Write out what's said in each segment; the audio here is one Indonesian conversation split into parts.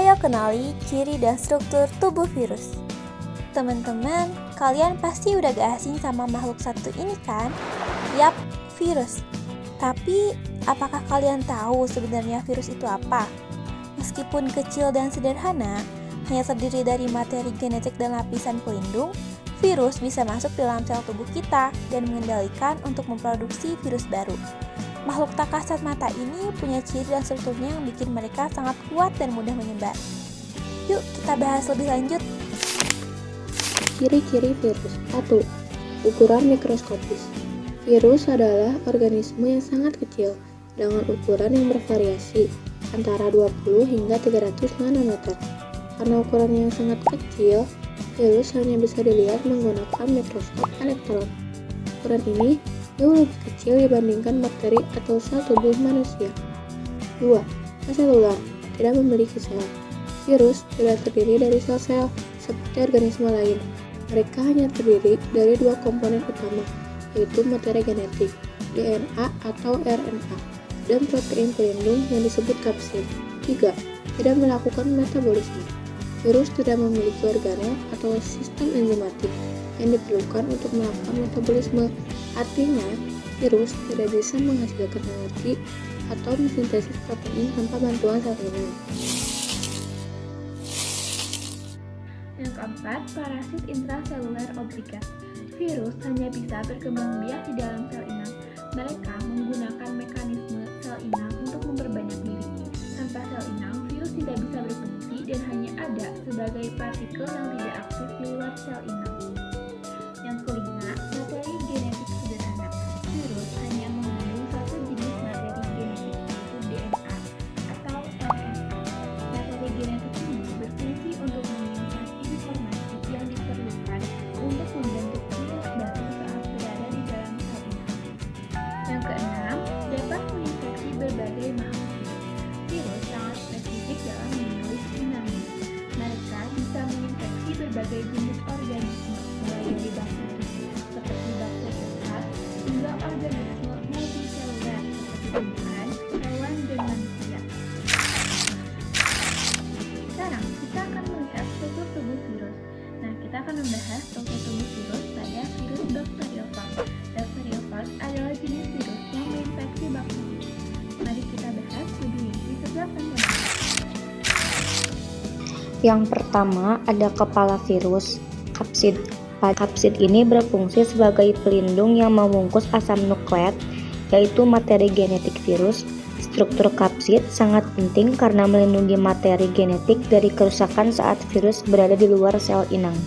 Ayo kenali ciri dan struktur tubuh virus. Teman-teman, kalian pasti udah gak asing sama makhluk satu ini kan? Yap, virus. Tapi, apakah kalian tahu sebenarnya virus itu apa? Meskipun kecil dan sederhana, hanya terdiri dari materi genetik dan lapisan pelindung, virus bisa masuk dalam sel tubuh kita dan mengendalikan untuk memproduksi virus baru. Makhluk tak kasat mata ini punya ciri dan strukturnya yang bikin mereka sangat kuat dan mudah menyebar. Yuk kita bahas lebih lanjut. Ciri-ciri virus. 1. Ukuran mikroskopis. Virus adalah organisme yang sangat kecil dengan ukuran yang bervariasi antara 20 hingga 300 nanometer. Karena ukurannya yang sangat kecil, virus hanya bisa dilihat menggunakan mikroskop elektron. Ukuran ini jauh lebih kecil dibandingkan bakteri atau sel tubuh manusia. 2. Selular, tidak memiliki sel. Virus tidak terdiri dari sel-sel seperti organisme lain. Mereka hanya terdiri dari dua komponen utama, yaitu materi genetik, DNA atau RNA, dan protein pelindung yang disebut kapsid. 3. Tidak melakukan metabolisme. Virus tidak memiliki organel atau sistem enzimatik yang diperlukan untuk melakukan metabolisme. Artinya, virus tidak bisa menghasilkan energi atau mensintesis protein tanpa bantuan sel inang. Yang keempat, parasit intraseluler obligat. Virus hanya bisa berkembang biak di dalam sel inang. Mereka menggunakan mekanisme sel inang untuk memperbanyak diri. Tanpa sel inang, virus tidak bisa berfungsi dan hanya ada sebagai partikel yang tidak aktif di luar sel inang. Yang kelima, materi genetik sederhana. Virus hanya mengandung satu jenis materi genetik, yaitu DNA atau RNA. Materi genetik ini berfungsi untuk mengirimkan informasi yang diperlukan untuk membentuk virus baru saat berada di dalam sel inang. Yang keenam, dapat menginfeksi berbagai makhluk hidup. Virus sangat spesifik dalam menulis inangnya. Mereka bisa menginfeksi berbagai jenis organisme, mulai dari bakteri seperti bakteriofa hingga organisme multiseluler seperti tumbuhan, hewan, dan manusia. Sekarang kita akan melihat struktur tubuh virus. Nah, kita akan membahas struktur tubuh virus pada virus bakteriofag. Bakteriofag adalah jenis virus yang menginfeksi bakteri. Mari kita bahas lebih rinci setiap komponen. Yang pertama ada kepala virus, kapsid. Kapsid ini berfungsi sebagai pelindung yang membungkus asam nukleat, yaitu materi genetik virus. Struktur kapsid sangat penting karena melindungi materi genetik dari kerusakan saat virus berada di luar sel inang.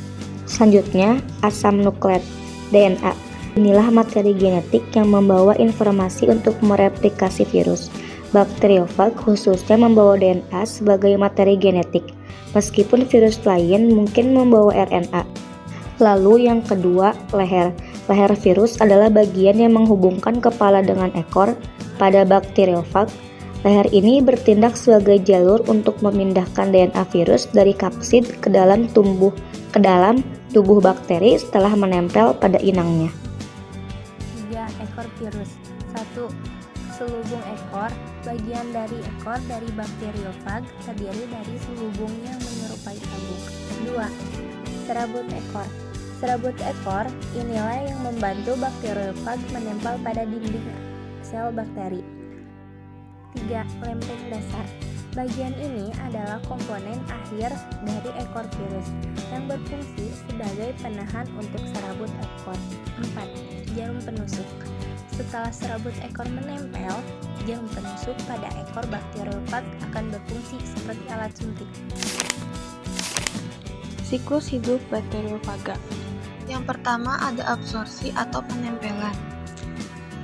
Selanjutnya, asam nukleat, DNA. Inilah materi genetik yang membawa informasi untuk mereplikasi virus. Bakteriofag khususnya membawa DNA sebagai materi genetik, meskipun virus lain mungkin membawa RNA. Lalu yang kedua, leher. Leher virus adalah bagian yang menghubungkan kepala dengan ekor. Pada bakteriofag, leher ini bertindak sebagai jalur untuk memindahkan DNA virus dari kapsid ke dalam tubuh bakteri setelah menempel pada inangnya. 3. Ekor virus. 1. Selubung ekor. Bagian dari ekor dari bakteriofag terdiri dari selubung yang menyerupai tabung. 2. Serabut ekor. Serabut ekor inilah yang membantu bakteriofag menempel pada dinding sel bakteri. 3. Lempeng dasar. Bagian ini adalah komponen akhir dari ekor virus yang berfungsi sebagai penahan untuk serabut ekor. 4. Jarum penusuk. Setelah serabut ekor menempel, jarum penusuk pada ekor bakteriofag akan berfungsi seperti alat suntik. Siklus hidup bakteriofaga. Yang pertama ada absorpsi atau penempelan.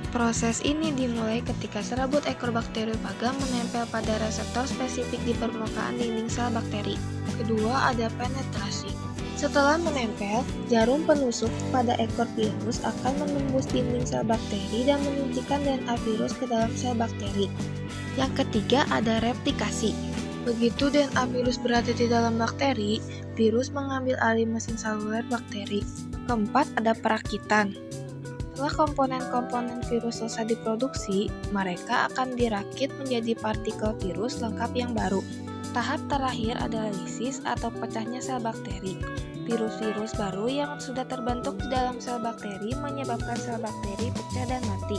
Proses ini dimulai ketika serabut ekor bakteriofaga menempel pada reseptor spesifik di permukaan dinding sel bakteri. Kedua ada penetrasi. Setelah menempel, jarum penusuk pada ekor virus akan menembus dinding sel bakteri dan menyuntikkan DNA virus ke dalam sel bakteri. Yang ketiga ada replikasi. Begitu DNA virus berada di dalam bakteri, virus mengambil alih mesin seluler bakteri. Keempat ada perakitan. Setelah komponen-komponen virus selesai diproduksi, mereka akan dirakit menjadi partikel virus lengkap yang baru. Tahap terakhir adalah lisis atau pecahnya sel bakteri. Virus-virus baru yang sudah terbentuk di dalam sel bakteri menyebabkan sel bakteri pecah dan mati.